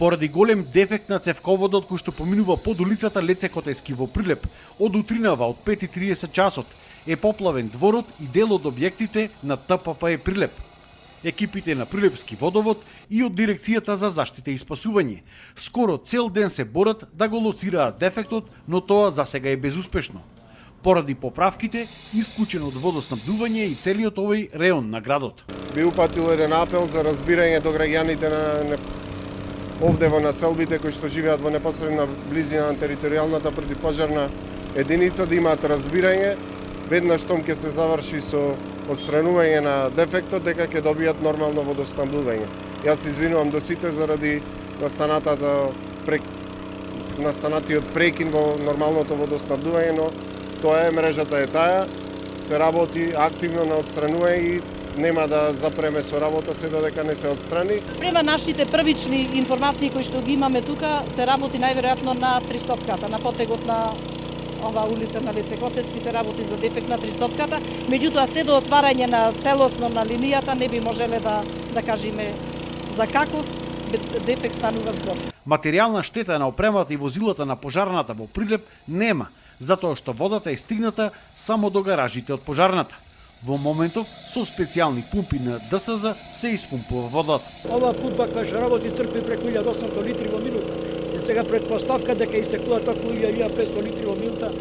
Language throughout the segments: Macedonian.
Поради голем дефект на цевководот кој што поминува под улицата Леце Котески во Прилеп, од утринава од 5:30 часот е поплавен дворот и дел од објектите на ТПП Прилеп. Екипите на Прилепски водовод и од Дирекцијата за заштита и спасување скоро цел ден се борат да го лоцираат дефектот, но тоа засега е безуспешно. Поради поправките, исклучен од водоснабдување и целиот овој реон на градот. Би упатил еден апел за разбирање до граѓаните на овде во населбите кои што живеат во непосредна близина на територијалната противпожарна единица да имаат разбирање веднаш штом ќе се заврши со отстранување на дефектот дека ќе добијат нормално водоснабдување. Јас извинувам до сите заради настанатиот прекин во нормалното водоснабдување, но тоа е, мрежата е таа, се работи активно на отстранување и нема да запреме со работа се додека не се отстрани. Према нашите првични информации кои што ги имаме тука, се работи најверојатно на 300-ката, на потегот на ова улица на Леце Котески се работи за дефект на 300-ката, меѓутоа се до отварање на целосно на линијата не би можеле да кажеме за каков дефект станува збор. Материјална штета на опремата и возилата на пожарната во Прилеп нема, затоа што водата е стигната само до гаражите од пожарната. Во моментов со специјални пумпи на ДСЗ се испумпува водата. Ова пумпа која што работи црпи преку 1800 литри во минута. И сега предпоставка дека истекува токму 1500 литри во минута,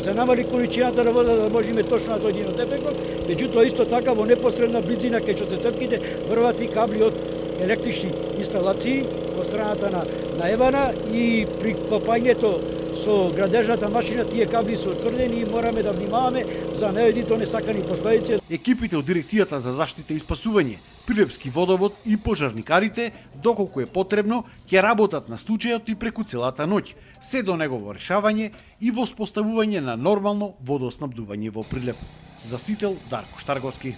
се намали количината на вода да можеме точно да дојдеме до дефектот, меѓутоа исто така во непосредна близина кај што се црпките врват и кабли од електрични инсталации од страната на Евана и при копањето со градежната машина тие кабли се утврдени и мораме да внимаваме за неедито несакани последици. Екипите од Дирекцијата за заштита и спасување, Прилепски водовод и пожарникарите, доколку е потребно, ќе работат на случајот и преку целата ноќ, се до негово решавање и воспоставување на нормално водоснабдување во Прилеп. За Сител, Дарко Штарговски.